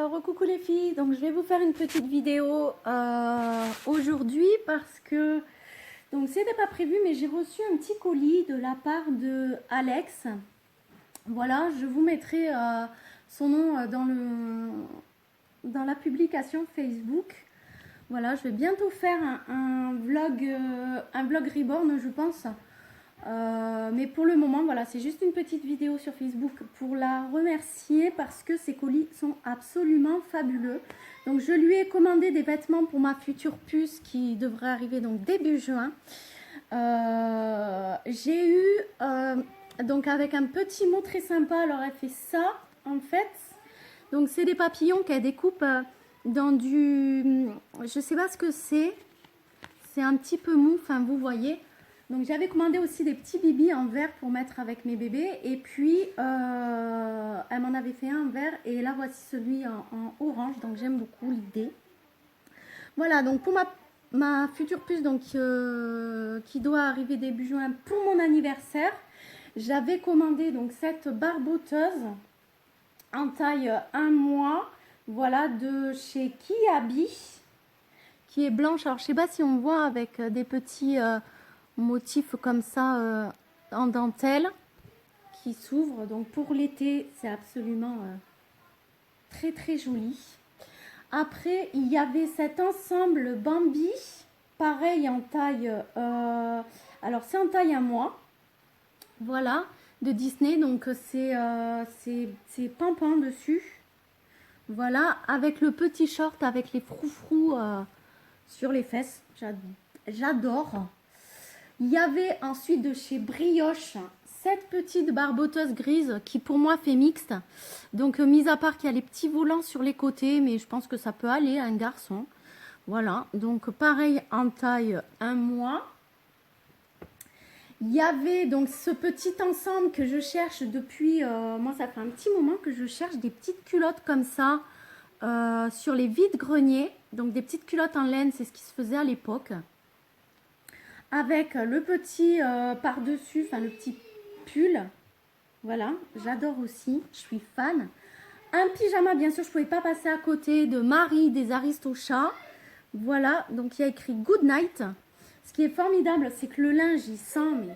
Alors, coucou les filles, donc je vais vous faire une petite vidéo aujourd'hui parce que donc c'était pas prévu, mais j'ai reçu un petit colis de la part de Alex. Voilà, je vous mettrai son nom dans la publication Facebook. Voilà, je vais bientôt faire un vlog reborn, je pense. Mais pour le moment, voilà, c'est juste une petite vidéo sur Facebook pour la remercier parce que ces colis sont absolument fabuleux. Donc, je lui ai commandé des vêtements pour ma future puce qui devrait arriver donc début juin. J'ai eu, donc avec un petit mot très sympa, alors elle fait ça, en fait. Donc, c'est des papillons qu'elle découpe dans du, je sais pas ce que c'est un petit peu mou, enfin, vous voyez. Donc j'avais commandé aussi des petits bibis en verre pour mettre avec mes bébés. Et puis elle m'en avait fait un en verre. Et là voici celui en orange. Donc j'aime beaucoup l'idée. Voilà, donc pour ma future puce donc, qui doit arriver début juin pour mon anniversaire. J'avais commandé donc cette barboteuse en taille 1 mois. Voilà, de chez Kiabi. Qui est blanche. Alors je sais pas si on voit avec des petits... motif comme ça en dentelle qui s'ouvre. Donc pour l'été, c'est absolument très très joli. Après, il y avait cet ensemble Bambi, pareil en taille, alors c'est en taille 1 mois, voilà, de Disney. Donc c'est pimpant dessus, voilà, avec le petit short avec les froufrous sur les fesses. J'adore. Il y avait ensuite de chez Brioche cette petite barboteuse grise qui pour moi fait mixte. Donc mis à part qu'il y a les petits volants sur les côtés, mais je pense que ça peut aller à un garçon. Voilà, donc pareil en taille 1 mois. Il y avait donc ce petit ensemble que je cherche depuis, moi ça fait un petit moment que je cherche des petites culottes comme ça sur les vides-greniers. Donc des petites culottes en laine, c'est ce qui se faisait à l'époque. Avec le petit par-dessus, enfin le petit pull. Voilà, j'adore aussi, je suis fan. Un pyjama, bien sûr, je ne pouvais pas passer à côté de Marie des Aristochats. Voilà, donc il y a écrit Good Night. Ce qui est formidable, c'est que le linge, il sent mais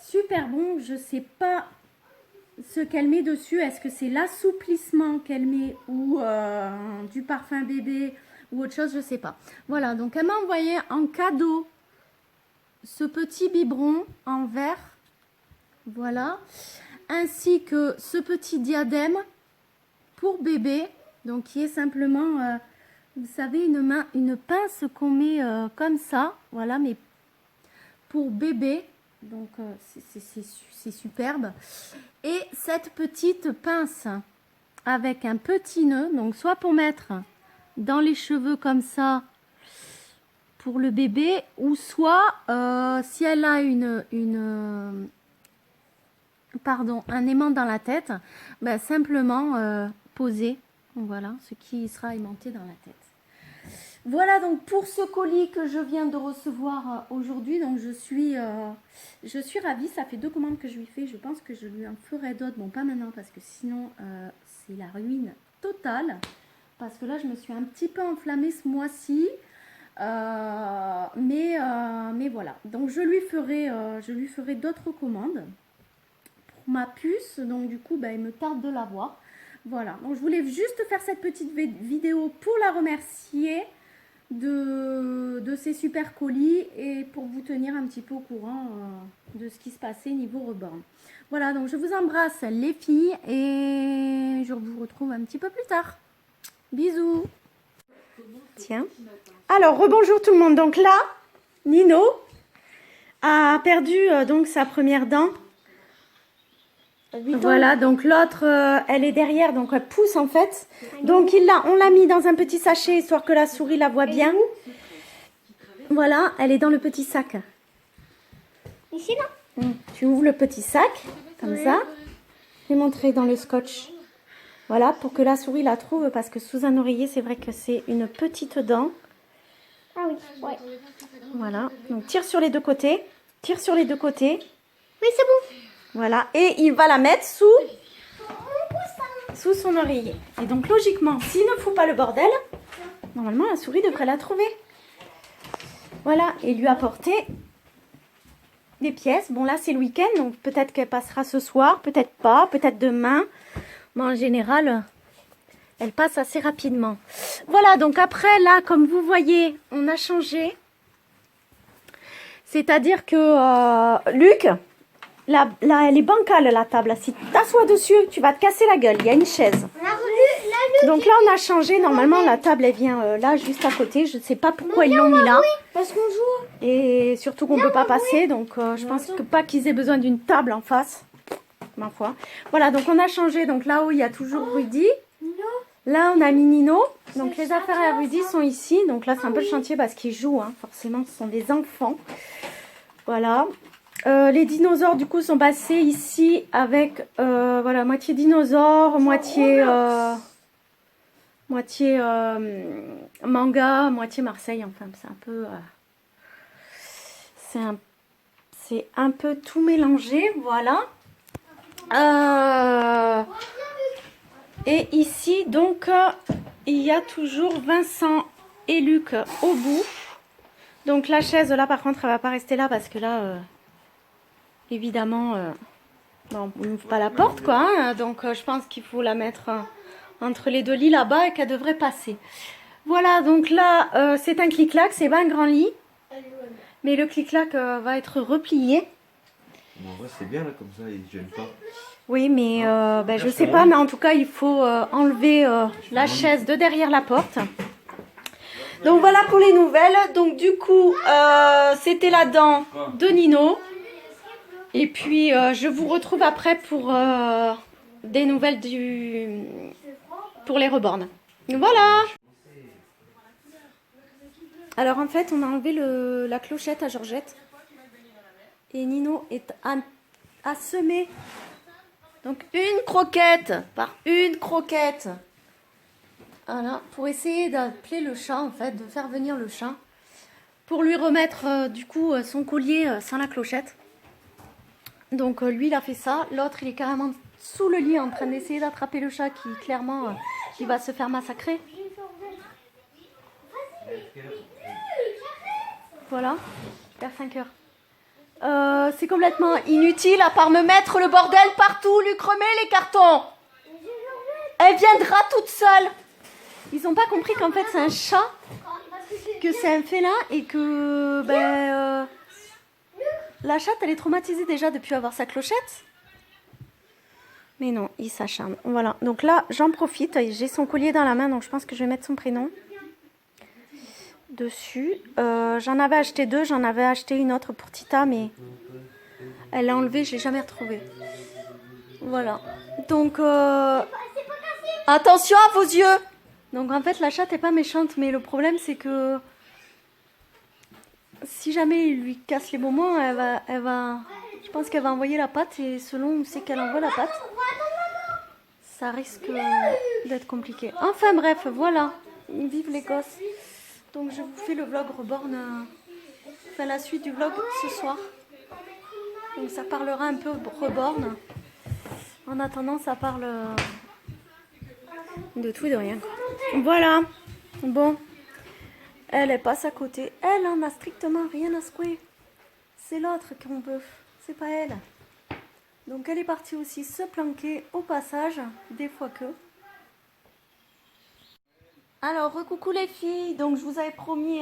super bon. Je ne sais pas ce qu'elle met dessus. Est-ce que c'est l'assouplissement qu'elle met ou du parfum bébé ou autre chose, je ne sais pas. Voilà, donc elle m'a envoyé en cadeau ce petit biberon en verre, voilà, ainsi que ce petit diadème pour bébé, donc qui est simplement, vous savez, une pince qu'on met comme ça, voilà, mais pour bébé, donc c'est superbe. Et cette petite pince avec un petit nœud, donc soit pour mettre dans les cheveux comme ça, pour le bébé, ou soit si elle a un aimant dans la tête, ben, simplement poser, voilà, ce qui sera aimanté dans la tête. Voilà donc pour ce colis que je viens de recevoir aujourd'hui. Donc je suis ravie, ça fait 2 commandes que je lui fais, je pense que je lui en ferai d'autres, bon pas maintenant parce que sinon c'est la ruine totale, parce que là je me suis un petit peu enflammée ce mois-ci. Mais voilà, donc je lui ferai d'autres commandes pour ma puce. Donc du coup il me tarde de l'avoir. Voilà, donc je voulais juste faire cette petite vidéo pour la remercier de ces super colis et pour vous tenir un petit peu au courant de ce qui se passait niveau reborn. Voilà, donc je vous embrasse les filles et je vous retrouve un petit peu plus tard. Bisous. Tiens. Alors, rebonjour tout le monde. Donc là, Nino a perdu donc sa première dent. Voilà, donc l'autre, elle est derrière, donc elle pousse en fait. Donc on l'a mis dans un petit sachet, histoire que la souris la voit bien. Voilà, elle est dans le petit sac. Ici, là. Tu ouvres le petit sac, comme ça. Je vais montrer dans le scotch. Voilà, pour que la souris la trouve, parce que sous un oreiller, c'est vrai que c'est une petite dent. Ah oui, ouais. Voilà, donc tire sur les deux côtés. Tire sur les deux côtés. Oui, c'est bon. Voilà, et il va la mettre sous son oreiller. Et donc logiquement, s'il ne fout pas le bordel, normalement la souris devrait la trouver. Voilà, et lui apporter des pièces. Bon là c'est le week-end, donc peut-être qu'elle passera ce soir, peut-être pas, peut-être demain. Mais en général, elle passe assez rapidement. Voilà, donc après là, comme vous voyez, on a changé. C'est-à-dire que Luc, là, elle est bancale la table. Si tu t'assois dessus, tu vas te casser la gueule. Il y a une chaise. Donc là, on a changé. Normalement, la table, elle vient là, juste à côté. Je ne sais pas pourquoi ils l'ont mis là. Parce qu'on joue. Et surtout qu'on ne peut pas passer. Donc, je pense que pas qu'ils aient besoin d'une table en face. Ma foi. Voilà, donc on a changé. Donc là-haut, il y a toujours Rudy. Là, on a mis Nino. Donc, les affaires à Rudy sont ici. Donc là, c'est un peu le chantier parce qu'ils jouent. Hein. Forcément, ce sont des enfants. Voilà. Les dinosaures, du coup, sont passés ici avec, voilà, moitié dinosaure, moitié manga, moitié Marseille. Enfin, c'est un peu... c'est un peu tout mélangé. Voilà. Et ici, donc, il y a toujours Vincent et Luc au bout. Donc, la chaise, là, par contre, elle va pas rester là parce que là, évidemment, bon, on n'ouvre pas la porte, quoi. Hein, donc, je pense qu'il faut la mettre entre les deux lits là-bas et qu'elle devrait passer. Voilà, donc là, c'est un clic-clac, c'est pas un grand lit. Mais le clic-clac va être replié. Bon, en vrai, c'est bien là, comme ça, il ne gêne pas. Oui, mais ben, je sais pas, mais en tout cas, il faut enlever la chaise de derrière la porte. Donc voilà pour les nouvelles. Donc du coup, c'était la dent de Nino. Et puis, je vous retrouve après pour des nouvelles pour les rebornes. Voilà. Alors en fait, on a enlevé la clochette à Georgette. Et Nino est à semer. Donc une croquette par une croquette. Voilà, pour essayer d'appeler le chat en fait, de faire venir le chat. Pour lui remettre du coup son collier sans la clochette. Donc lui il a fait ça. L'autre il est carrément sous le lit en train d'essayer d'attraper le chat qui clairement il va se faire massacrer. Voilà, vers 5 heures. C'est complètement inutile à part me mettre le bordel partout, Luc, remets les cartons. Elle viendra toute seule. Ils n'ont pas compris qu'en fait c'est un chat, que c'est un félin et que la chatte elle est traumatisée déjà depuis avoir sa clochette. Mais non, il s'acharne. Voilà, donc là j'en profite, j'ai son collier dans la main donc je pense que je vais mettre son prénom dessus. J'en avais acheté 2, j'en avais acheté une autre pour Tita mais elle l'a enlevée, je l'ai jamais retrouvée. Voilà. Donc attention à vos yeux. Donc en fait la chatte est pas méchante mais le problème c'est que si jamais il lui casse les moments, elle va je pense qu'elle va envoyer la patte et selon où c'est qu'elle envoie la patte, ça risque d'être compliqué. Enfin bref, voilà. Vive les gosses. Donc je vous fais le vlog reborn, enfin la suite du vlog ce soir. Donc ça parlera un peu reborn. En attendant, ça parle de tout et de rien. Voilà. Bon. Elle passe à côté. Elle en a strictement rien à secouer. C'est l'autre qu'on veut. C'est pas elle. Donc elle est partie aussi se planquer au passage. Des fois que. Alors, recoucou les filles. Donc je vous avais promis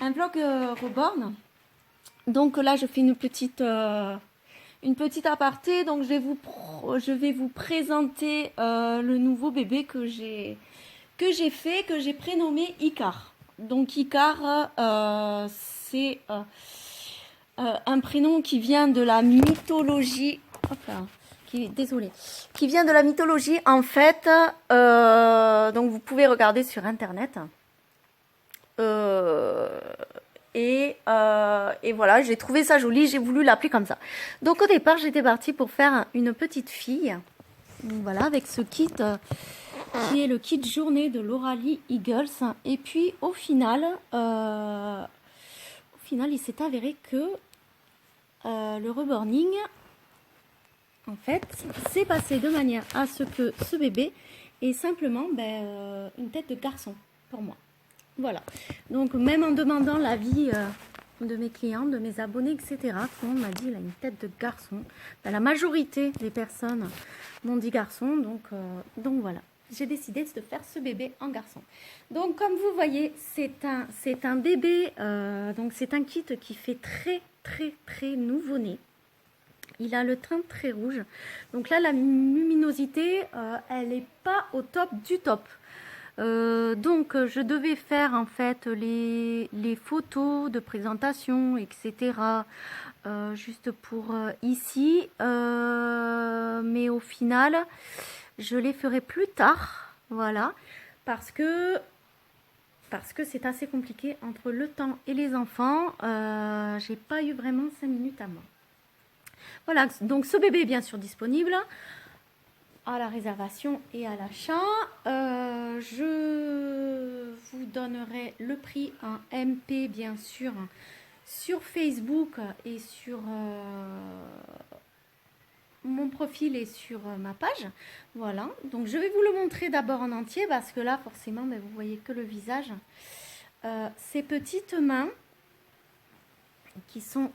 un vlog reborn. Donc là, je fais une petite aparté. Donc je vais vous présenter le nouveau bébé que j'ai fait, que j'ai prénommé Icar. Donc Icar, c'est un prénom qui vient de la mythologie. Désolée. Qui vient de la mythologie en fait. Donc vous pouvez regarder sur internet. Et voilà, j'ai trouvé ça joli, j'ai voulu l'appeler comme ça. Donc au départ, j'étais partie pour faire une petite fille. Donc voilà, avec ce kit qui est le kit journée de Lauralie Eagles. Et puis au final, il s'est avéré que le reborning en fait, c'est passé de manière à ce que ce bébé ait simplement une tête de garçon pour moi. Voilà. Donc, même en demandant l'avis de mes clients, de mes abonnés, etc., tout le monde m'a dit, il a une tête de garçon. Ben, la majorité des personnes m'ont dit garçon, donc voilà. J'ai décidé de faire ce bébé en garçon. Donc, comme vous voyez, c'est un bébé, donc c'est un kit qui fait très, très, très nouveau-né. Il a le teint très rouge. Donc là, la luminosité, elle n'est pas au top du top. Donc, je devais faire en fait les photos de présentation, etc. Juste pour ici. Mais au final, je les ferai plus tard. Voilà. Parce que c'est assez compliqué entre le temps et les enfants. J'ai pas eu vraiment 5 minutes à moi. Voilà, donc ce bébé est bien sûr disponible à la réservation et à l'achat. Je vous donnerai le prix en MP bien sûr sur Facebook et sur mon profil et sur ma page. Voilà, donc je vais vous le montrer d'abord en entier parce que là forcément vous voyez que le visage. Ces petites mains qui sont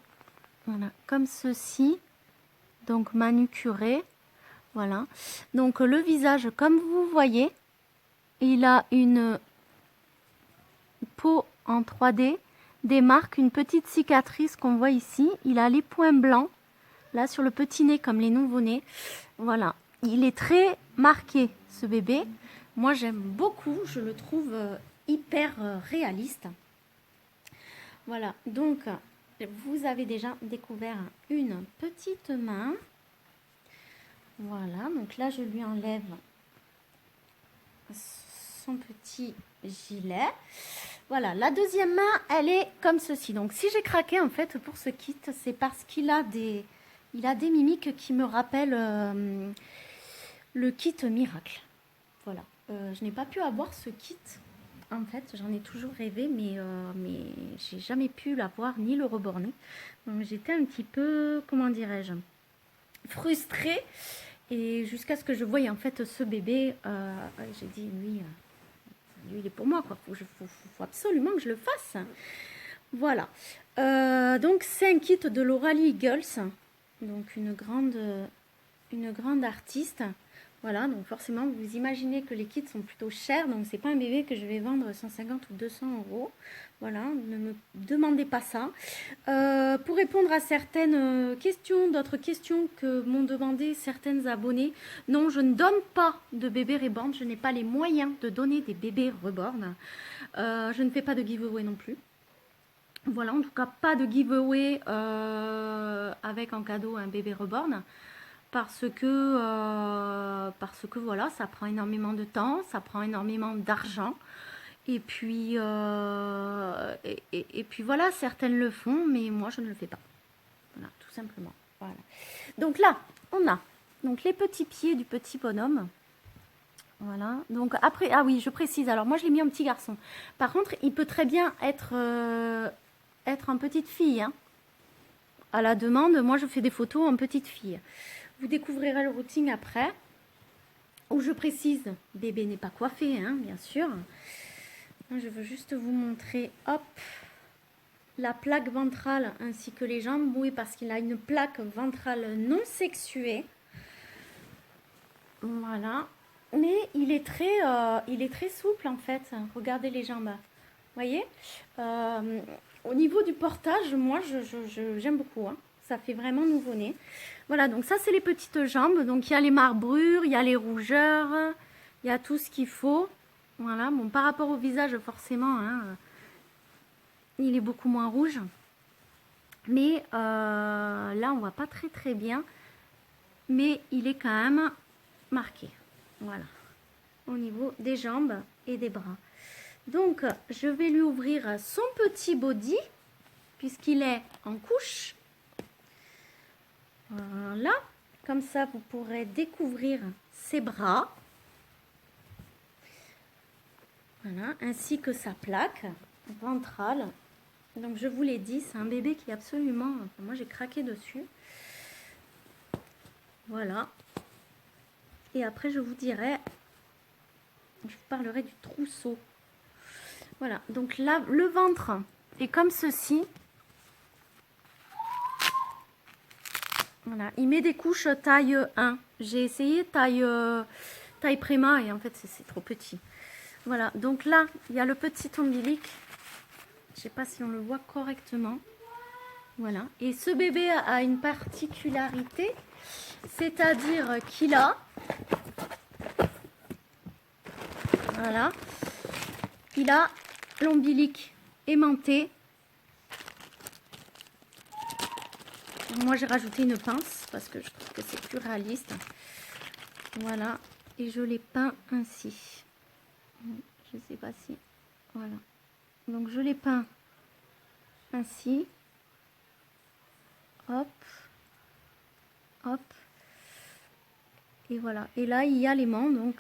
voilà, comme ceci, donc manucurées. Voilà, donc le visage, comme vous voyez, il a une peau en 3D, des marques, une petite cicatrice qu'on voit ici. Il a les points blancs, là sur le petit nez comme les nouveau-nés. Voilà, il est très marqué ce bébé. Moi j'aime beaucoup, je le trouve hyper réaliste. Voilà, donc vous avez déjà découvert une petite main. Voilà, donc là, je lui enlève son petit gilet. Voilà, la deuxième main, elle est comme ceci. Donc, si j'ai craqué, en fait, pour ce kit, c'est parce qu'il a des mimiques qui me rappellent le kit miracle. Voilà, je n'ai pas pu avoir ce kit. En fait, j'en ai toujours rêvé, mais j'ai jamais pu l'avoir ni le reborner. Donc, j'étais un petit peu, comment dirais-je, frustrée. Et jusqu'à ce que je voie en fait ce bébé, j'ai dit lui il est pour moi quoi. Faut absolument que je le fasse. Voilà. Donc c'est un kit de Lauralie Eagles, donc une grande artiste. Voilà, donc forcément vous imaginez que les kits sont plutôt chers, donc c'est pas un bébé que je vais vendre 150 ou 200 €. Voilà, ne me demandez pas ça. Pour répondre à certaines questions, d'autres questions que m'ont demandé certaines abonnées, non, je ne donne pas de bébés reborn, je n'ai pas les moyens de donner des bébés reborn. Je ne fais pas de giveaway non plus. Voilà, en tout cas pas de giveaway avec en cadeau un bébé reborn. Parce que voilà, ça prend énormément de temps, ça prend énormément d'argent. Et puis voilà, certaines le font, mais moi je ne le fais pas. Voilà, tout simplement. Voilà. Donc là, on a donc les petits pieds du petit bonhomme. Voilà. Donc après, ah oui, je précise. Alors moi je l'ai mis en petit garçon. Par contre, il peut très bien être en petite fille. Hein. À la demande, moi je fais des photos en petite fille. Vous découvrirez le routing après, où je précise, bébé n'est pas coiffé, hein, bien sûr. Je veux juste vous montrer, hop, la plaque ventrale ainsi que les jambes. Oui, parce qu'il a une plaque ventrale non sexuée. Voilà. Mais il est très souple en fait. Regardez les jambes. Vous voyez, au niveau du portage, moi, j'aime beaucoup. Hein. Ça fait vraiment nouveau-né. Voilà, donc ça, c'est les petites jambes. Donc, il y a les marbrures, il y a les rougeurs, il y a tout ce qu'il faut. Voilà, bon, par rapport au visage, forcément, hein, il est beaucoup moins rouge. Mais là, on voit pas très très bien. Mais il est quand même marqué. Voilà, au niveau des jambes et des bras. Donc, je vais lui ouvrir son petit body, puisqu'il est en couche. Voilà, comme ça vous pourrez découvrir ses bras, voilà, ainsi que sa plaque ventrale. Donc je vous l'ai dit, c'est un bébé qui est absolument, enfin, moi j'ai craqué dessus. Voilà. Et après, je vous dirai, je vous parlerai du trousseau. Voilà, donc là, le ventre est comme ceci. Voilà, il met des couches taille 1. J'ai essayé taille Préma et en fait, c'est trop petit. Voilà, donc là, il y a le petit ombilic. Je sais pas si on le voit correctement. Voilà, et ce bébé a une particularité, c'est-à-dire qu'il a... Voilà, il a l'ombilic aimanté. Moi, j'ai rajouté une pince parce que je trouve que c'est plus réaliste. Voilà, et je l'ai peint ainsi. Je sais pas si... Voilà. Donc, je l'ai peint ainsi. Hop. Hop. Et voilà. Et là, il y a l'aimant, donc,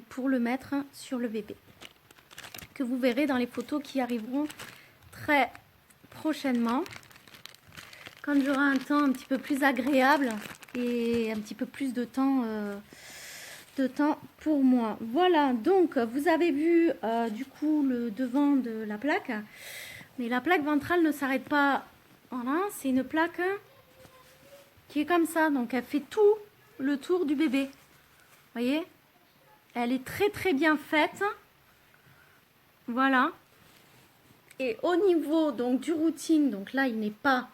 pour le mettre sur le bébé. Que vous verrez dans les photos qui arriveront très prochainement. Quand j'aurai un temps un petit peu plus agréable et un petit peu plus de temps pour moi. Voilà, donc vous avez vu du coup le devant de la plaque. Mais la plaque ventrale ne s'arrête pas. Voilà, c'est une plaque qui est comme ça. Donc elle fait tout le tour du bébé. Vous voyez? Elle est très très bien faite. Voilà. Et au niveau donc du routing, donc là il n'est pas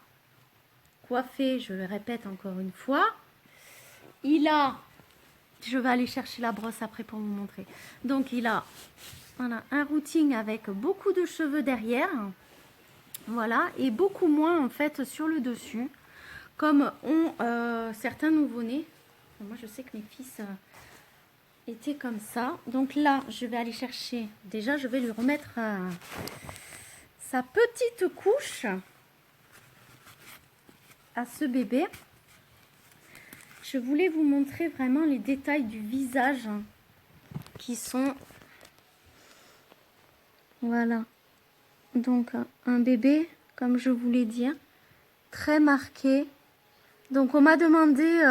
coiffé, je le répète encore une fois. Il a, je vais aller chercher la brosse après pour vous montrer. Donc il a, voilà, un routing avec beaucoup de cheveux derrière. Voilà, et beaucoup moins en fait sur le dessus, comme ont certains nouveau-nés. Moi je sais que mes fils étaient comme ça. Donc là, je vais aller chercher, déjà je vais lui remettre sa petite couche à ce bébé. Je voulais vous montrer vraiment les détails du visage qui sont, voilà, donc un bébé, comme je vous l'ai dit, très marqué. Donc on m'a demandé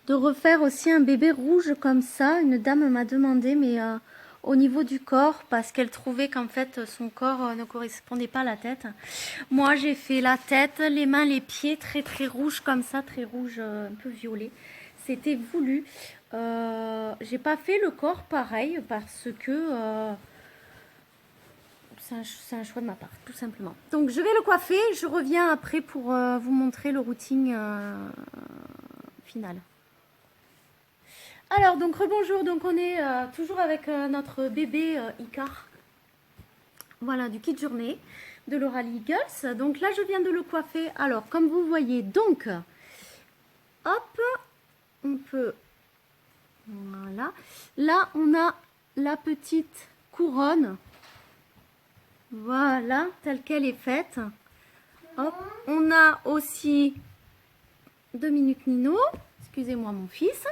de refaire aussi un bébé rouge comme ça. Une dame m'a demandé, mais au niveau du corps, parce qu'elle trouvait qu'en fait son corps ne correspondait pas à la tête. Moi j'ai fait la tête, les mains, les pieds très très rouges comme ça, très rouge, un peu violet. C'était voulu. J'ai pas fait le corps pareil parce que c'est un choix de ma part, tout simplement. Donc je vais le coiffer, je reviens après pour vous montrer le routing final. Alors, donc rebonjour, donc on est toujours avec notre bébé Icar. Voilà, du kit journée de Laura Eagles. Donc là, je viens de le coiffer. Alors, comme vous voyez, donc, hop, on peut, voilà. Là, on a la petite couronne. Voilà, telle qu'elle est faite. Hop, on a aussi 2 minutes Nino. Excusez-moi mon fils.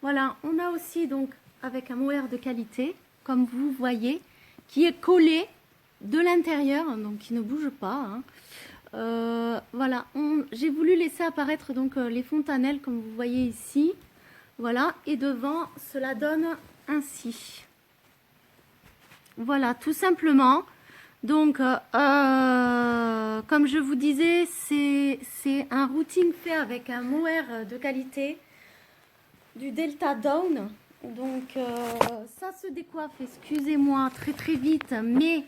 Voilà, on a aussi donc avec un mohair de qualité, comme vous voyez, qui est collé de l'intérieur, donc qui ne bouge pas. Hein. Voilà, j'ai voulu laisser apparaître donc les fontanelles, comme vous voyez ici. Voilà, et devant, cela donne ainsi. Voilà, tout simplement. Donc, comme je vous disais, c'est un routing fait avec un mohair de qualité. Du Delta Down, donc ça se décoiffe, excusez-moi, très très vite, mais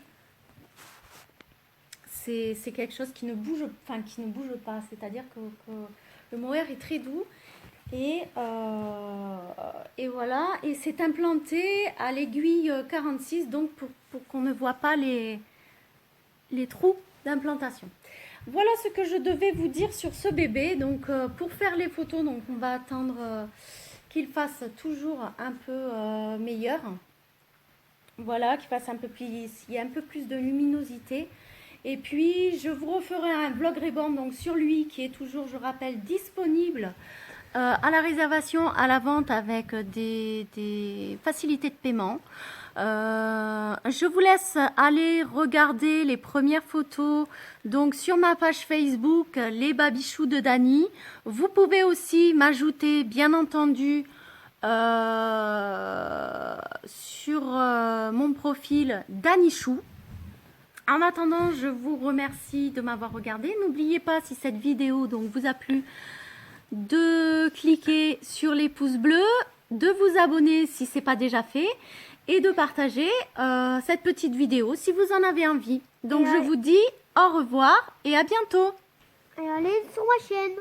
c'est quelque chose qui ne bouge, enfin qui ne bouge pas, c'est-à-dire que le mohair est très doux et voilà, et c'est implanté à l'aiguille 46, donc pour qu'on ne voit pas les trous d'implantation. Voilà ce que je devais vous dire sur ce bébé. Donc pour faire les photos, donc on va attendre qu'il fasse toujours un peu meilleur. Voilà, qu'il fasse un peu plus, il y a un peu plus de luminosité. Et puis je vous referai un vlog reborn donc sur lui qui est toujours, je rappelle, disponible à la réservation, à la vente avec des facilités de paiement. Je vous laisse aller regarder les premières photos donc sur ma page Facebook Les Babichous de Dany. Vous pouvez aussi m'ajouter bien entendu sur mon profil Danychou. En attendant, je vous remercie de m'avoir regardé. N'oubliez pas, si cette vidéo donc vous a plu, de cliquer sur les pouces bleus, de vous abonner si ce n'est pas déjà fait et de partager cette petite vidéo si vous en avez envie. Donc je vous dis au revoir et à bientôt. Et allez sur ma chaîne.